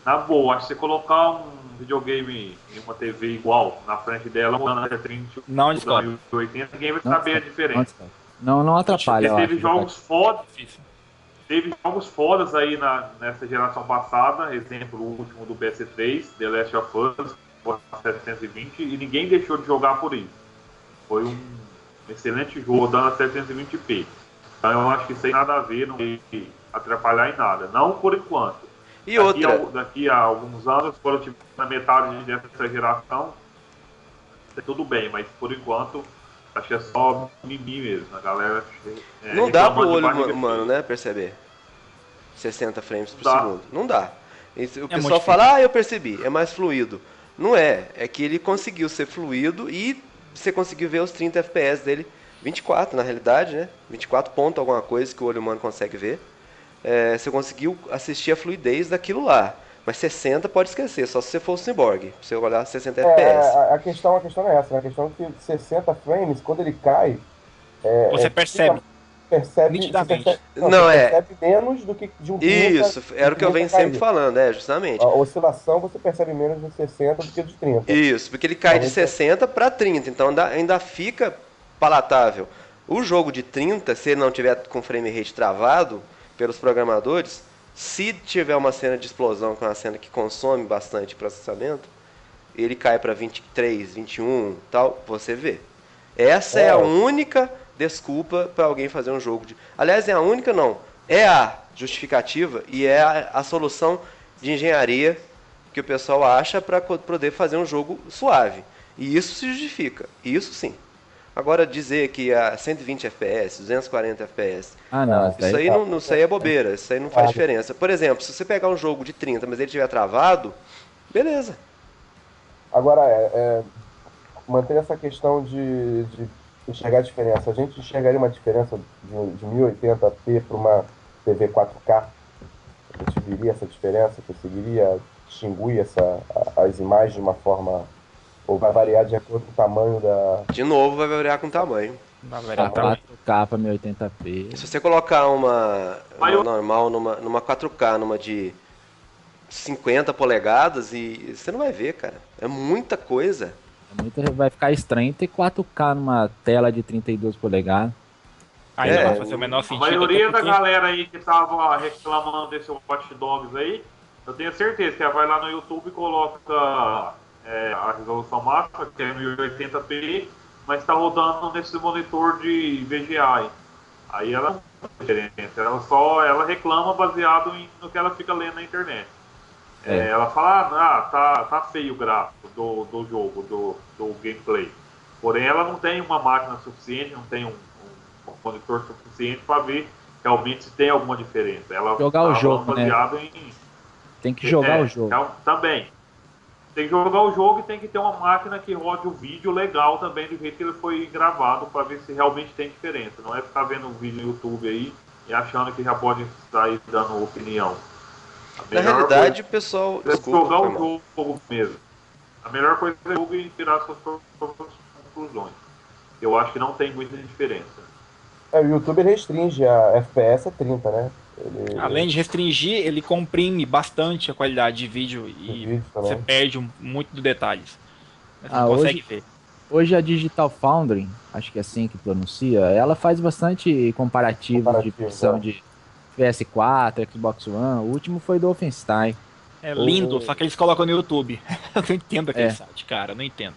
na boa, acho que você colocar um videogame em uma TV igual na frente dela, mudando até 30, não discordo. 1080, ninguém vai saber a diferença. Não atrapalha. Porque teve jogos fodas. Teve jogos fodas aí nessa geração passada, exemplo o último do PS3, The Last of Us, 720, e ninguém deixou de jogar por isso. Foi um excelente jogo rodando a 720p. Então eu acho que isso aí nada a ver, não vai atrapalhar em nada. Não por enquanto. E daqui a alguns anos, quando tiver na metade dessa geração, tudo bem, mas por enquanto acho que é só mimimi mesmo. A galera não dá pro olho humano, né, perceber 60 frames por segundo. Não dá. O pessoal fala, eu percebi, é mais fluido. Não é que ele conseguiu ser fluido e você conseguiu ver os 30 FPS dele, 24 na realidade, né? 24 ponto alguma coisa que o olho humano consegue ver. Você conseguiu assistir a fluidez daquilo lá. Mas 60 pode esquecer, só se você for o Cyborg, pra você olhar 60 FPS. A questão é essa, né? A questão é que 60 frames, quando ele cai... você percebe. Nitidamente. Percebe menos do que de um 30. Isso, era o que eu venho sempre falando, justamente. A oscilação você percebe menos de 60 do que de 30. Isso, porque ele cai de 60 para 30, então ainda fica palatável. O jogo de 30, se ele não tiver com frame rate travado pelos programadores, se tiver uma cena de explosão, que é uma cena que consome bastante processamento, ele cai para 23, 21, tal, você vê. Essa é a única desculpa para alguém fazer um jogo de... Aliás, é a única não, é a justificativa e é a solução de engenharia que o pessoal acha para poder fazer um jogo suave. E isso se justifica, isso sim. Agora dizer que a 120 FPS, 240 FPS, não, isso aí é bobeira, isso aí não faz diferença. Por exemplo, se você pegar um jogo de 30, mas ele estiver travado, beleza. Agora, mantendo essa questão de enxergar a diferença, a gente enxergaria uma diferença de 1080p para uma TV 4K? A gente viria essa diferença? Conseguiria distinguir as imagens de uma forma... Ou vai variar de acordo com o tamanho da... De novo, vai variar com o tamanho. Vai variar 4K para 1080p. Se você colocar uma normal numa 4K, numa de 50 polegadas, e você não vai ver, cara. É muita coisa. Vai ficar estranho ter 4K numa tela de 32 polegadas. Aí não vai fazer o menor sentido. A maioria da galera aí que tava reclamando desse Watch Dogs aí, eu tenho certeza que ela vai lá no YouTube e coloca a resolução máxima, que é 1080p, mas está rodando nesse monitor de VGA. Aí ela não tem diferença, ela reclama baseado no que ela fica lendo na internet. Ela fala, tá feio o gráfico do jogo, do gameplay. Porém, ela não tem uma máquina suficiente, não tem um monitor suficiente para ver realmente se tem alguma diferença. Ela jogar o jogo, baseado né? Tem que jogar o jogo. Também. Tem que jogar o jogo e tem que ter uma máquina que rode o vídeo legal também, do jeito que ele foi gravado, para ver se realmente tem diferença. Não é ficar vendo um vídeo no YouTube aí e achando que já pode sair dando opinião. Na realidade, o pessoal... jogar o jogo mesmo. A melhor coisa é o jogo e tirar suas próprias conclusões. Eu acho que não tem muita diferença. O YouTube restringe a FPS a 30, né? Além de restringir, ele comprime bastante a qualidade de vídeo e você perde muito dos detalhes. Você não consegue ver. Hoje a Digital Foundry, acho que é assim que pronuncia, ela faz bastante comparativo de versão de PS4, Xbox One. O último foi do Wolfenstein. É lindo, só que eles colocam no YouTube. Eu não entendo aquele site, cara, não entendo.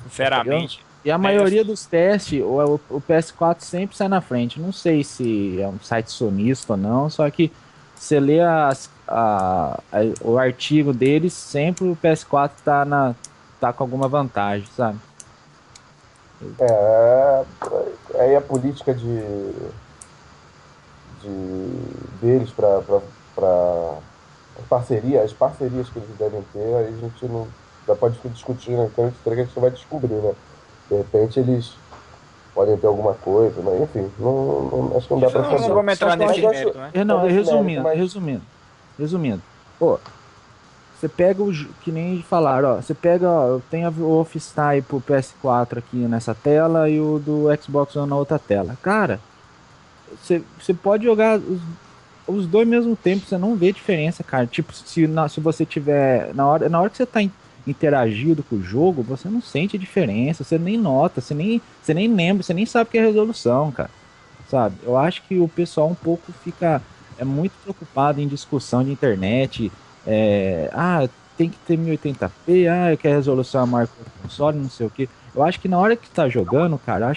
Sinceramente. E a maioria dos testes, o PS4 sempre sai na frente. Não sei se é um site sonista ou não, só que você lê o artigo deles, sempre o PS4 tá com alguma vantagem, sabe? Aí a política deles para as parcerias que eles devem ter, aí a gente não já pode discutir, né? Então a gente vai descobrir, né? De repente eles podem ter alguma coisa, mas enfim, acho que não dá para fazer. Não vamos entrar nesse mérito, né? Resumindo. Pô, você pega que nem falaram, ó, você pega, eu tenho o Wolfenstein pro PS4 aqui nessa tela e o do Xbox One na outra tela. Cara, você pode jogar os dois ao mesmo tempo, você não vê diferença, cara. Tipo, se você tiver na hora que você tá interagido com o jogo, você não sente diferença, você nem nota, você nem lembra, você nem sabe o que é resolução, cara, sabe? Eu acho que o pessoal um pouco é muito preocupado em discussão de internet, tem que ter 1080p, eu quero resolução maior que o console, não sei o que. Eu acho que na hora que tá jogando, cara,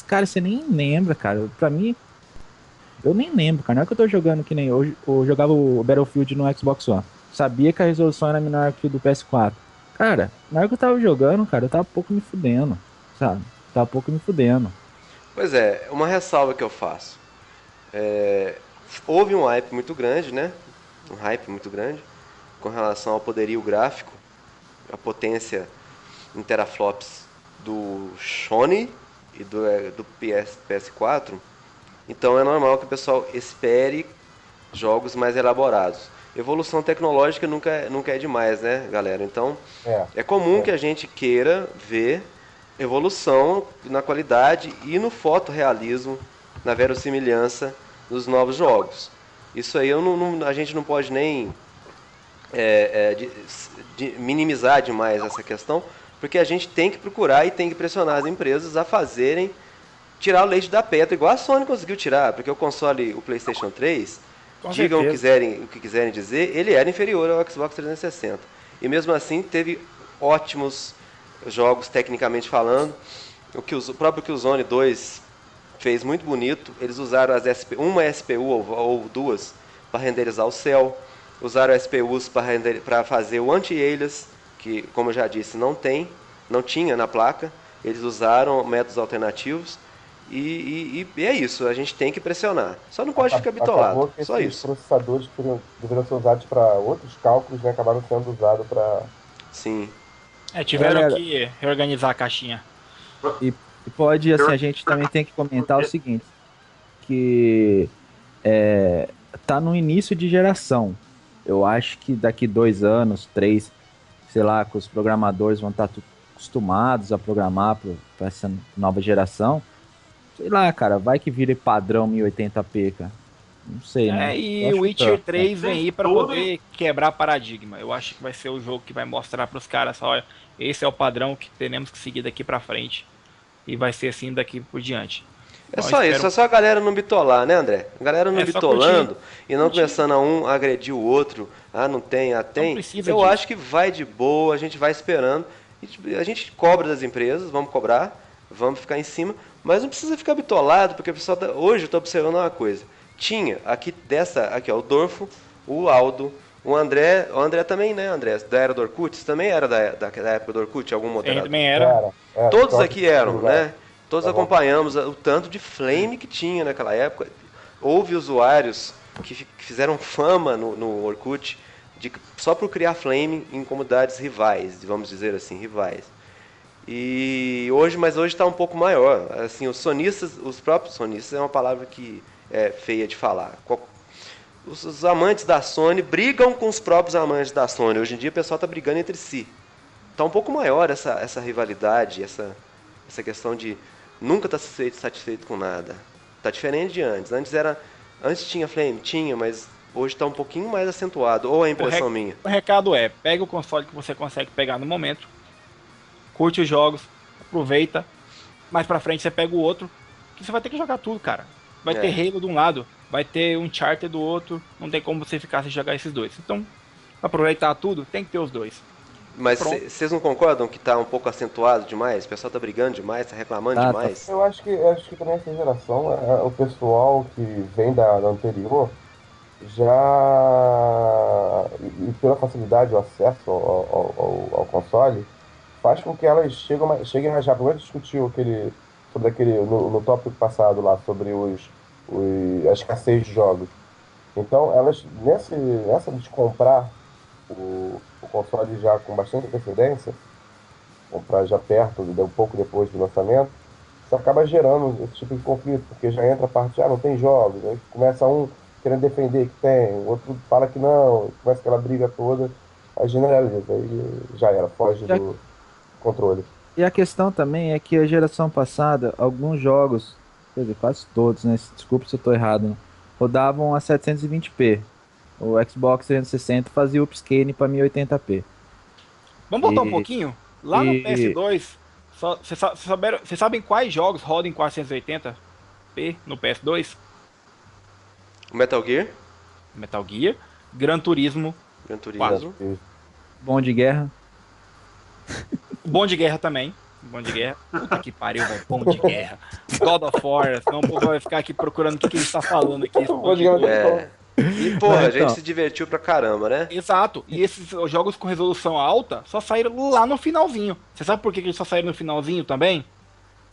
cara, você nem lembra, cara. Pra mim, eu nem lembro, cara. Na hora que eu tô jogando, que nem hoje, eu jogava o Battlefield no Xbox One. Sabia que a resolução era menor que do PS4. Cara, na hora que eu tava jogando, cara, eu tava pouco me fudendo, sabe? Pois é, uma ressalva que eu faço. Houve um hype muito grande, né? Com relação ao poderio gráfico, a potência em teraflops do Sony e do PS4. Então é normal que o pessoal espere jogos mais elaborados. Evolução tecnológica nunca é demais, né, galera? Então, é comum que a gente queira ver evolução na qualidade e no fotorrealismo, na verossimilhança dos novos jogos. Isso aí a gente não pode nem minimizar demais essa questão, porque a gente tem que procurar e tem que pressionar as empresas a tirar o leite da pedra, igual a Sony conseguiu tirar, porque o console, o PlayStation 3... Digam o que quiserem dizer, ele era inferior ao Xbox 360. e mesmo assim teve ótimos jogos tecnicamente falando. O próprio Killzone 2 fez muito bonito. Eles usaram uma SPU ou duas para renderizar o céu, usaram SPUs para fazer o anti-alias, que, como eu já disse, não tinha na placa. Eles usaram métodos alternativos e é isso, a gente tem que pressionar. Só não pode ficar bitolado, que só esses isso. processadores que deveriam ser usados para outros cálculos, né, acabaram sendo usados para... Sim. Tiveram Galera, que reorganizar a caixinha. E pode, assim, a gente também tem que comentar o seguinte, que tá no início de geração. Eu acho que daqui 2 anos, 3, sei lá, que os programadores vão estar acostumados a programar para essa nova geração. Sei lá, cara, vai que vire padrão 1080p, cara. Não sei, né? E Tô o Witcher chutando, 3 vem aí pra Tudo- poder quebrar paradigma. Eu acho que vai ser o jogo que vai mostrar pros caras, olha, esse é o padrão que teremos que seguir daqui pra frente. E vai ser assim daqui por diante. É Então, só eu isso, é só a galera não bitolar, né, André? A galera não É só bitolando e não curtir. começando a agredir o outro. Ah, não tem, tem. precisa Eu disso. acho que vai de boa, a gente vai esperando. A gente cobra das empresas, vamos cobrar, vamos ficar em cima, mas não precisa ficar bitolado, porque o pessoal hoje eu tô observando uma coisa. Tinha aqui ó, o Dorfo, o Aldo, o André também, né, André? Da era do Orkut, você também era da época do Orkut, algum Ele moderador? também era. Todos troca aqui de eram, lugar. né? Todos Tá bom. acompanhamos o tanto de flame que tinha naquela época. Houve usuários que fizeram fama no Orkut só por criar flame em comunidades rivais, vamos dizer assim, rivais. Mas hoje está um pouco maior. Assim, os próprios sonistas é uma palavra que é feia de falar. Os amantes da Sony brigam com os próprios amantes da Sony. Hoje em dia o pessoal está brigando entre si. Está um pouco maior essa rivalidade, essa questão de nunca estar satisfeito com nada. Está diferente de antes. Antes tinha flame, mas hoje está um pouquinho mais acentuado. Ou é impressão minha? O recado é, pega o console que você consegue pegar no momento, curte os jogos, aproveita, mais pra frente você pega o outro, que você vai ter que jogar tudo, cara. Vai ter Halo de um lado, vai ter Uncharted do outro, não tem como você ficar sem jogar esses dois. Então, pra aproveitar tudo, tem que ter os dois. Mas Pronto. vocês não concordam que tá um pouco acentuado demais? O pessoal tá brigando demais, tá reclamando demais? Eu acho que também essa geração, o pessoal que vem da anterior, já, e pela facilidade, o acesso ao console, faz com que elas cheguem a já. Primeiro discutiu sobre aquele, no tópico passado lá, sobre a escassez de jogos. Então, elas, nessa de comprar o console já com bastante antecedência, comprar já perto, um pouco depois do lançamento, isso acaba gerando esse tipo de conflito, porque já entra a parte, não tem jogos, aí começa um querendo defender que tem, o outro fala que não, começa aquela briga toda, aí generaliza, aí já era, foge do controle. E a questão também é que a geração passada, alguns jogos, quer dizer, quase todos, né? Desculpa se eu tô errado, né? Rodavam a 720p. O Xbox 360 fazia upscaling para 1080p. Vamos voltar um pouquinho? Lá no e- PS2, vocês sabem quais jogos rodam em 480p no PS2? O Metal Gear, Metal Gear, Gran Turismo, Gran Turismo. Bom de guerra. Bom de Guerra também. Bom de Guerra. Puta que pariu, velho. Bom de Guerra. God of War. Senão o povo vai ficar aqui procurando o que ele está falando aqui. Bom de Guerra. É. E, porra, a Mas, gente então. se divertiu pra caramba, né? Exato. E esses jogos com resolução alta só saíram lá no finalzinho. Você sabe por que eles só saíram no finalzinho também?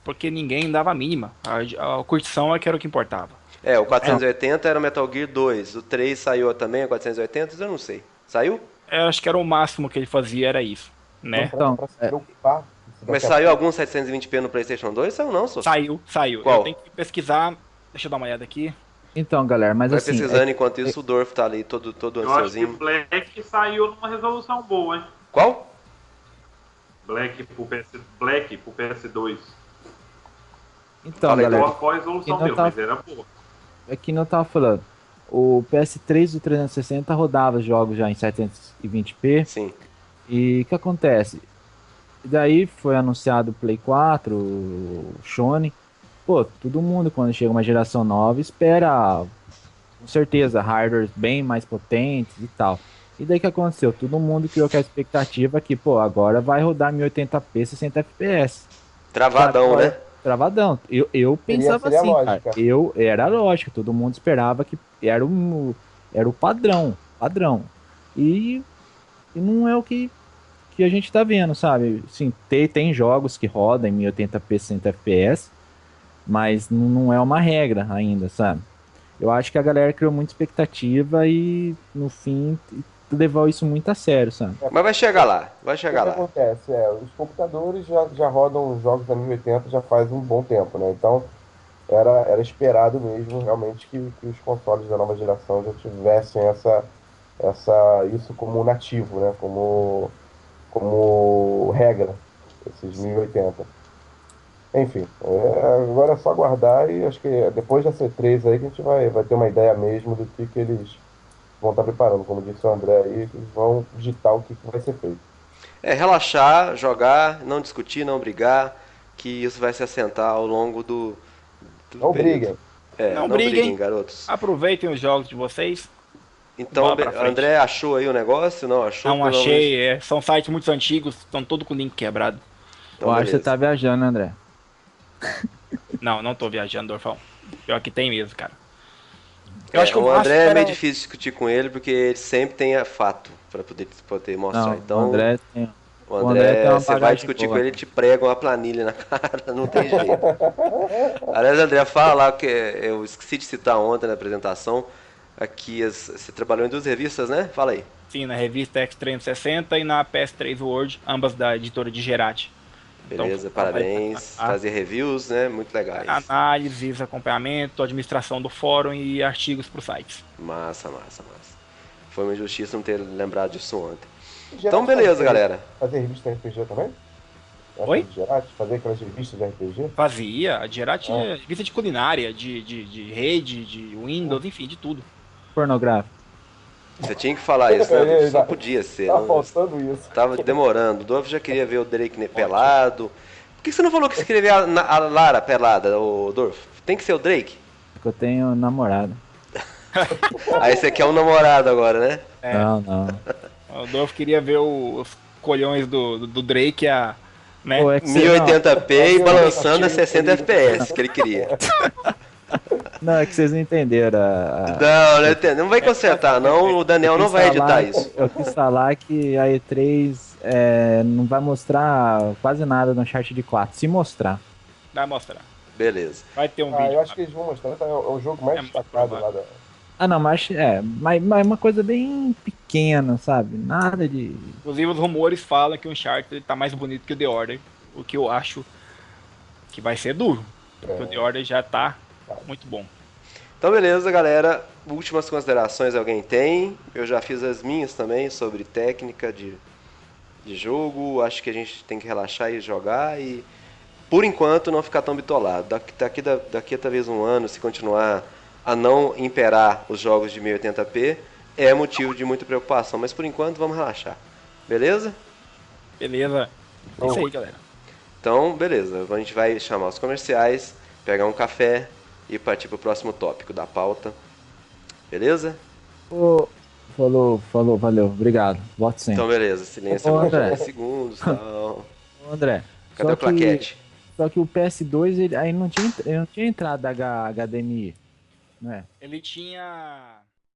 Porque ninguém dava a mínima. A curtição é que era o que importava. É, o 480 era o Metal Gear 2. O 3 saiu também, o 480, eu não sei. Saiu? Eu acho que era o máximo que ele fazia, era isso. Né? Então, Pra se preocupar. Mas saiu algum 720p no PlayStation 2? Saiu não, só. Saiu. Qual? Eu tenho que pesquisar. Deixa eu dar uma olhada aqui. Então, galera, mas Vai assim, pesquisando enquanto isso o Dorf tá ali todo Eu acho que ansiosinho. Black saiu numa resolução boa, hein? Qual? Black pro PS2. então, Fala aí, galera, Qual a resolução Então dele, tá- mas era boa. é que não eu tava falando. O PS3 do 360 rodava jogos já em 720p. Sim. E o que acontece? Daí foi anunciado o Play 4, o Sony. Pô, todo mundo quando chega uma geração nova espera, com certeza, hardwares bem mais potentes e tal. E daí que aconteceu? Todo mundo criou aquela expectativa que, pô, agora vai rodar 1080p 60 FPS. Travadão, Sabe? né? Travadão. Eu pensava seria a assim, cara. lógica. Era lógico, todo mundo esperava que era o padrão. E, e não é o que a gente tá vendo, sabe? Sim, tem jogos que rodam em 1080p 60 FPS, mas não é uma regra ainda, sabe? Eu acho que a galera criou muita expectativa e, no fim, levou isso muito a sério, sabe? Mas vai chegar lá, vai O que chegar que lá. acontece? Os computadores já rodam os jogos da 1080 já faz um bom tempo, né? Então era esperado mesmo realmente que os consoles da nova geração já tivessem isso como nativo, né? Como regra, esses 1080. Enfim, agora é só aguardar e acho que depois da C3 aí que a gente vai ter uma ideia mesmo do que eles vão estar preparando. Como disse o André aí, que eles vão digitar o que vai ser feito. É relaxar, jogar, não discutir, não brigar, que isso vai se assentar ao longo do Não período. briguem. Não Não briguem. briguem, garotos. Aproveitem os jogos de vocês. Então, Bola pra frente. André achou aí o negócio? Não achou? Não Pelo achei, menos- são sites muito antigos, estão todos com o link quebrado. Então, Eu acho que você beleza. tá viajando, André. Não tô viajando, Dorfão. Pior que tem mesmo, cara. O André é meio difícil discutir com ele porque ele sempre tem fato para poder mostrar. Não, então, o André tem. o o André André, tem uma você vai bagagem discutir boa. com ele, ele te prega uma planilha na cara, não tem jeito. Aliás, André, fala lá que eu esqueci de citar ontem na apresentação. Aqui você trabalhou em 2 revistas, né? Fala aí. Sim, na revista X360 e na PS3 World, ambas da editora de Gerati. Beleza, Então, parabéns. Fazer reviews, né? Muito legais. Análises, acompanhamento, administração do fórum e artigos para os sites. Massa. Foi uma injustiça não ter lembrado disso ontem. Gerati Então, beleza, fazia- galera. Fazer revista de RPG também? Oi? Gerati, fazer aquelas revistas de RPG? Fazia, a Gerati é revista de culinária, de rede, de Windows, enfim, de tudo. Pornográfico. Você tinha que falar isso, né? Só podia ser. Tá não- faltando isso. Tava demorando. O Dolph já queria ver o Drake pelado. Por que você não falou que você queria ver a Lara pelada, o Dorf? Tem que ser o Drake? Porque eu tenho namorada. Aí você quer um namorado agora, né? Não. O Dorf queria ver os colhões do Drake, né? Pô, é que você- 1080p e balançando a 60 FPS que ele queria. Não, é que vocês não entenderam. Não entendo. Não vai consertar, não. O Daniel não vai editar isso. Eu quis falar que a E3 não vai mostrar quase nada no chart de 4. Se mostrar. Vai mostrar. Beleza. Vai ter um Eu vídeo. acho que eles vão mostrar, tá? É o jogo mais É muito destacado lá provável. da. Ah, não, mas é uma coisa bem pequena, sabe? Nada de. Inclusive, os rumores falam que o Uncharted tá mais bonito que o The Order. O que eu acho que vai ser duro. Porque o The Order já tá muito bom. Então, beleza, galera. Últimas considerações alguém tem? Eu já fiz as minhas também sobre técnica de jogo. Acho que a gente tem que relaxar e jogar e, por enquanto, não ficar tão bitolado. Daqui a talvez um ano, se continuar a não imperar os jogos de 1080p, é motivo de muita preocupação. Mas, por enquanto, vamos relaxar. Beleza? Beleza? É isso aí, galera. Então, beleza. A gente vai chamar os comerciais, pegar um café e partir pro próximo tópico da pauta. Beleza? Ô, falou, valeu, obrigado. Voto sempre. Então, beleza. Silêncio Ô, agora por André. 10 segundos. Tal. Ô, André. Cadê o plaquete? Só que o PS2 ele não tinha entrada HDMI, não é? Ele tinha